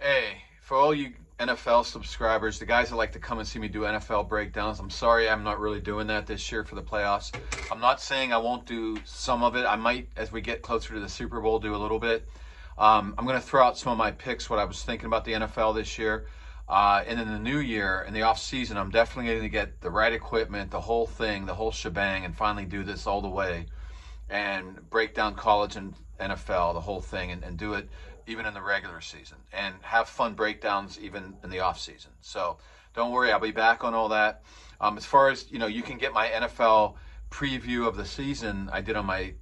Hey, for all you NFL subscribers, the guys that like to come and see me do NFL breakdowns, I'm sorry I'm not really doing that this year for the playoffs. I'm not saying I won't do some of it. I might, as we get closer to the Super Bowl, do a little bit. I'm going to throw out some of my picks, what I was thinking about the NFL this year. And in the new year, in the off season, I'm definitely going to get the right equipment, the whole thing, the whole shebang, and finally do this all the way and break down college and NFL, the whole thing, and do it even in the regular season and have fun breakdowns even in the off season. So don't worry, I'll be back on all that. As far as, you can get my NFL preview of the season I did on my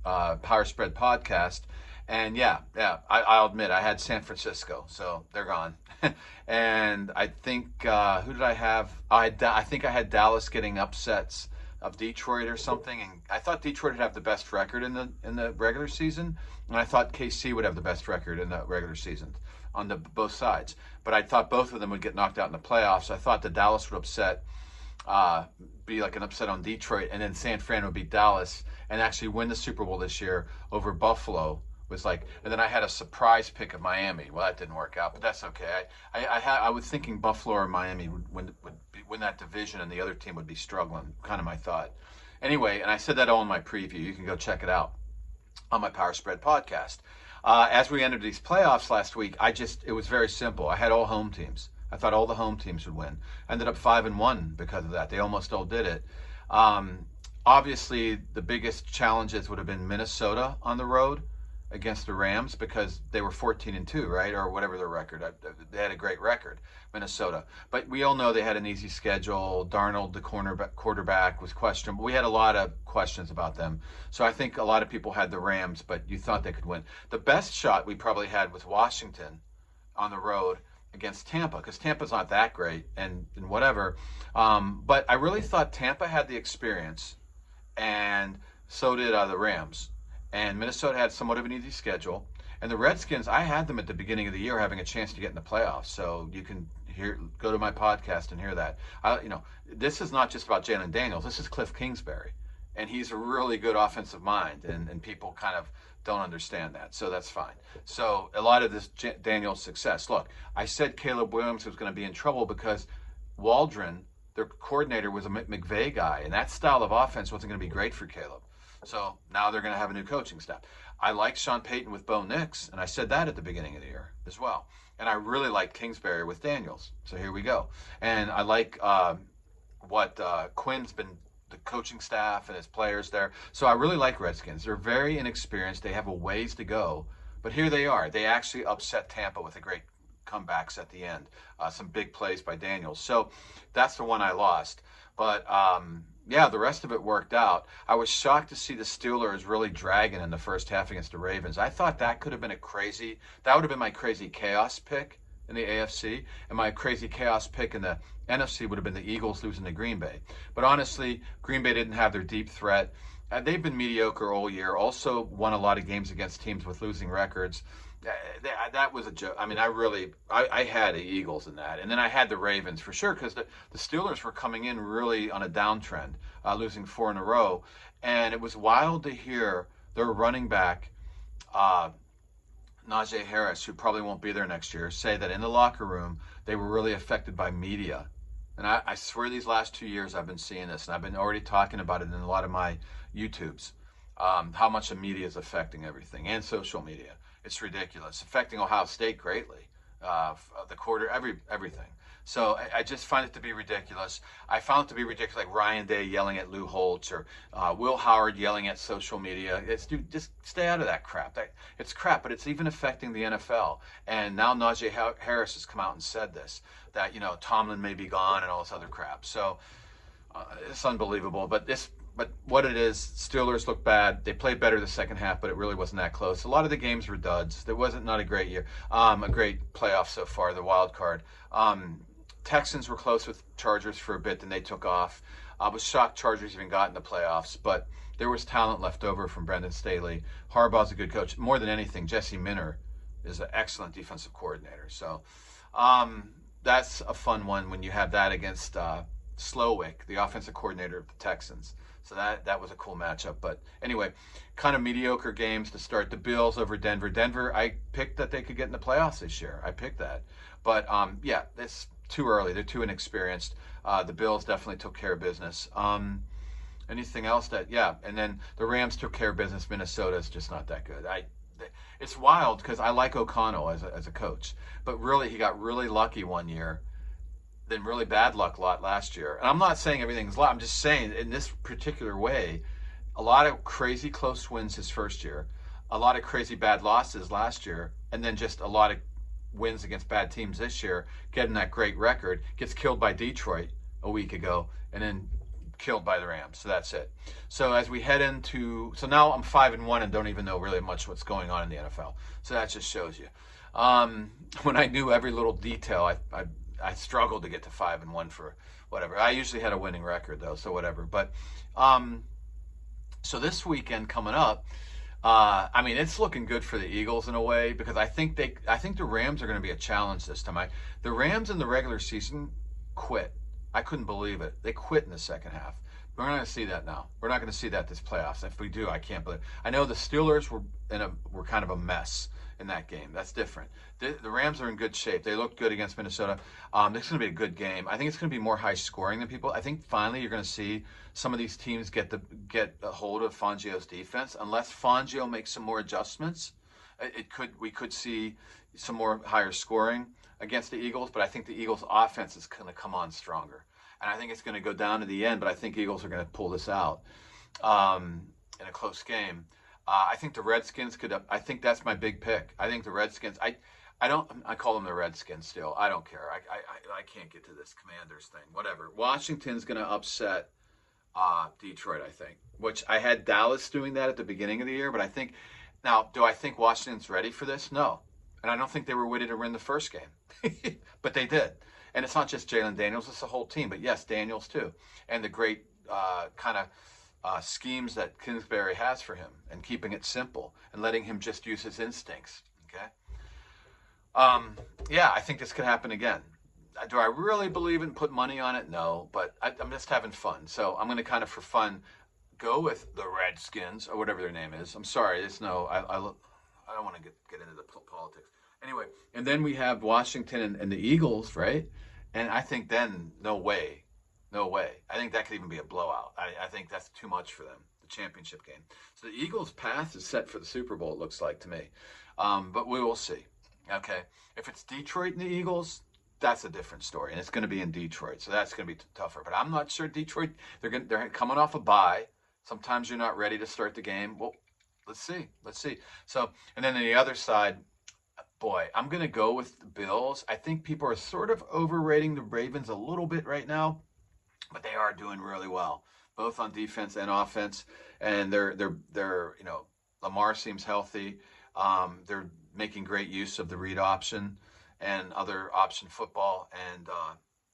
Power Spread podcast. And I'll admit I had San Francisco, so they're gone. And I think, who did I have? I think I had Dallas getting upsets of Detroit or something, and I thought Detroit would have the best record in the regular season, and I thought KC would have the best record in the regular season on both sides. But I thought both of them would get knocked out in the playoffs. I thought that Dallas would be like an upset on Detroit, and then San Fran would beat Dallas and actually win the Super Bowl this year over Buffalo. And then I had a surprise pick of Miami. Well, that didn't work out, but that's okay. I was thinking Buffalo or Miami would win that division, and the other team would be struggling. Kind of my thought. Anyway, and I said that all in my preview. You can go check it out on my Power Spread podcast. As we entered these playoffs last week, it was very simple. I had all home teams. I thought all the home teams would win. Ended up 5-1 because of that. They almost all did it. Obviously, the biggest challenges would have been Minnesota on the road against the Rams because they were 14-2, right? Or whatever their record. They had a great record, Minnesota. But we all know they had an easy schedule. Darnold, the quarterback, was questionable. We had a lot of questions about them. So I think a lot of people had the Rams, but you thought they could win. The best shot we probably had was Washington on the road against Tampa, because Tampa's not that great and whatever. But I really thought Tampa had the experience, and so did the Rams. And Minnesota had somewhat of an easy schedule. And the Redskins, I had them at the beginning of the year having a chance to get in the playoffs. So you can go to my podcast and hear that. This is not just about Jalen Daniels. This is Cliff Kingsbury. And he's a really good offensive mind. And people kind of don't understand that. So that's fine. So a lot of this Daniels' success. Look, I said Caleb Williams was going to be in trouble because Waldron, their coordinator, was a McVay guy. And that style of offense wasn't going to be great for Caleb. So now they're going to have a new coaching staff. I like Sean Payton with Bo Nix, and I said that at the beginning of the year as well. And I really like Kingsbury with Daniels. So here we go. And I like what Quinn's been, the coaching staff and his players there. So I really like Redskins. They're very inexperienced. They have a ways to go. But here they are. They actually upset Tampa with a great comebacks at the end. Some big plays by Daniels. So that's the one I lost. But the rest of it worked out. I was shocked to see the Steelers really dragging in the first half against the Ravens. I thought that would have been my crazy chaos pick in the AFC, and my crazy chaos pick in the NFC would have been the Eagles losing to Green Bay. But honestly, Green Bay didn't have their deep threat. They've been mediocre all year. Also won a lot of games against teams with losing records. That was a joke. I mean, I had the Eagles in that. And then I had the Ravens for sure because the Steelers were coming in really on a downtrend, losing 4 in a row. And it was wild to hear their running back, Najee Harris, who probably won't be there next year, say that in the locker room they were really affected by media. And I swear these last 2 years I've been seeing this, and I've been already talking about it in a lot of my YouTubes, how much the media is affecting everything, and social media. It's ridiculous. Affecting Ohio State greatly. Everything. So I just find it to be ridiculous. I found it to be ridiculous, like Ryan Day yelling at Lou Holtz or Will Howard yelling at social media. Just stay out of that crap. It's crap, but it's even affecting the NFL. And now Najee Harris has come out and said this, that, Tomlin may be gone and all this other crap. So it's unbelievable. But what it is, Steelers look bad. They played better the second half, but it really wasn't that close. A lot of the games were duds. There wasn't not a great year, a great playoff so far, the wild card. Texans were close with Chargers for a bit, then they took off. I was shocked Chargers even got in the playoffs, but there was talent left over from Brendan Staley. Harbaugh's a good coach. More than anything, Jesse Minter is an excellent defensive coordinator. So that's a fun one when you have that against Slowick, the offensive coordinator of the Texans. So that was a cool matchup. But anyway, kind of mediocre games to start. The Bills over Denver. Denver, I picked that they could get in the playoffs this year. I picked that. But yeah, it's too early. They're too inexperienced. The Bills definitely took care of business. Anything else that, yeah, and then the Rams took care of business. Minnesota is just not that good. It's wild because I like O'Connell as a coach, but really he got really lucky one year, then really bad luck last year. And I'm not saying everything's luck. I'm just saying in this particular way, a lot of crazy close wins his first year, a lot of crazy bad losses last year, and then just a lot of wins against bad teams this year, getting that great record, gets killed by Detroit a week ago, and then killed by the Rams. So that's it. So as we head into, so now I'm 5-1 and don't even know really much what's going on in the NFL. So that just shows you. When I knew every little detail, I struggled to get to 5-1 for whatever. I usually had a winning record though, so whatever. But so this weekend coming up, I mean, it's looking good for the Eagles in a way because I think the Rams are going to be a challenge this time. The Rams in the regular season quit. I couldn't believe it. They quit in the second half. We're not going to see that now. We're not going to see that this playoffs. If we do, I can't believe it. I know the Steelers were kind of a mess in that game. That's different. The Rams are in good shape. They looked good against Minnesota. This is going to be a good game. I think it's going to be more high scoring than people. I think finally you're going to see some of these teams get a hold of Fangio's defense. Unless Fangio makes some more adjustments, we could see some more higher scoring against the Eagles, but I think the Eagles' offense is going to come on stronger. And I think it's going to go down to the end, but I think Eagles are going to pull this out in a close game. I think the Redskins I think that's my big pick. I think the Redskins, I call them the Redskins still. I don't care. I can't get to this Commanders thing. Whatever. Washington's going to upset Detroit, I think, which I had Dallas doing that at the beginning of the year, but now, do I think Washington's ready for this? No. And I don't think they were ready to win the first game, but they did. And it's not just Jalen Daniels, it's the whole team. But yes, Daniels too. And the great kind of schemes that Kingsbury has for him and keeping it simple and letting him just use his instincts. Okay. Yeah, I think this could happen again. Do I really believe it and put money on it? No, but I'm just having fun. So I'm going to kind of, for fun, go with the Redskins or whatever their name is. I'm sorry. I don't want to get into the politics. Anyway, and then we have Washington and the Eagles, right? And I think then, no way. I think that could even be a blowout. I think that's too much for them, the championship game. So the Eagles' path is set for the Super Bowl, it looks like to me. But we will see. Okay, if it's Detroit and the Eagles, that's a different story, and it's going to be in Detroit, so that's going to be tougher. But I'm not sure Detroit. They're coming off a bye. Sometimes you're not ready to start the game. Well, let's see. So, and then on the other side, boy, I'm going to go with the Bills. I think people are sort of overrating the Ravens a little bit right now, but they are doing really well, both on defense and offense. And they're Lamar seems healthy. They're making great use of the read option and other option football. And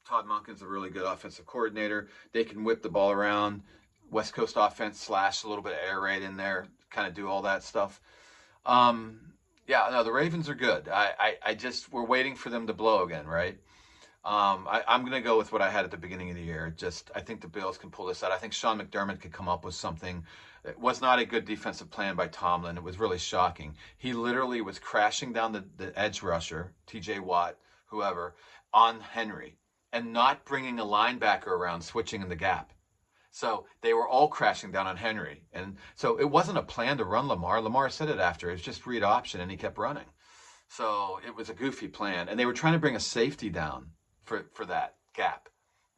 Todd Monken's a really good offensive coordinator. They can whip the ball around. West Coast offense slash a little bit of air raid in there, kind of do all that stuff. Yeah, no, the Ravens are good. We're waiting for them to blow again, right? I'm going to go with what I had at the beginning of the year. I think the Bills can pull this out. I think Sean McDermott could come up with something. It was not a good defensive plan by Tomlin. It was really shocking. He literally was crashing down the edge rusher, TJ Watt, whoever, on Henry, and not bringing a linebacker around, switching in the gap. So they were all crashing down on Henry. And so it wasn't a plan to run Lamar. Lamar said it after. It was just read option, and he kept running. So it was a goofy plan. And they were trying to bring a safety down for that gap.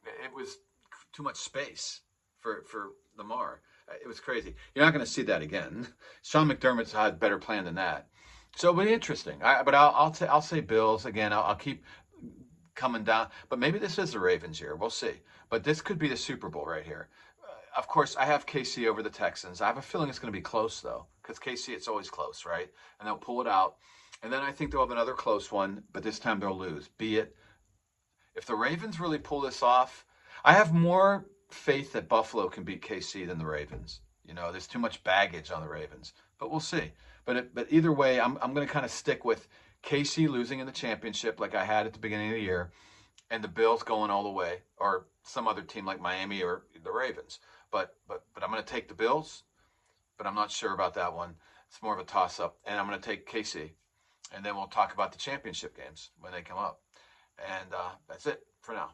It was too much space for Lamar. It was crazy. You're not going to see that again. Sean McDermott's had a better plan than that. So it'll be interesting. But I'll say Bills. Again, I'll keep coming down. But maybe this is the Ravens year. We'll see. But this could be the Super Bowl right here. Of course, I have KC over the Texans. I have a feeling it's going to be close, though, because KC, it's always close, right? And they'll pull it out. And then I think they'll have another close one, but this time they'll lose. If the Ravens really pull this off, I have more faith that Buffalo can beat KC than the Ravens. There's too much baggage on the Ravens, but we'll see. But either way, I'm going to kind of stick with KC losing in the championship like I had at the beginning of the year, and the Bills going all the way, or some other team like Miami or the Ravens. But I'm going to take the Bills, but I'm not sure about that one. It's more of a toss-up, and I'm going to take KC, and then we'll talk about the championship games when they come up. And that's it for now.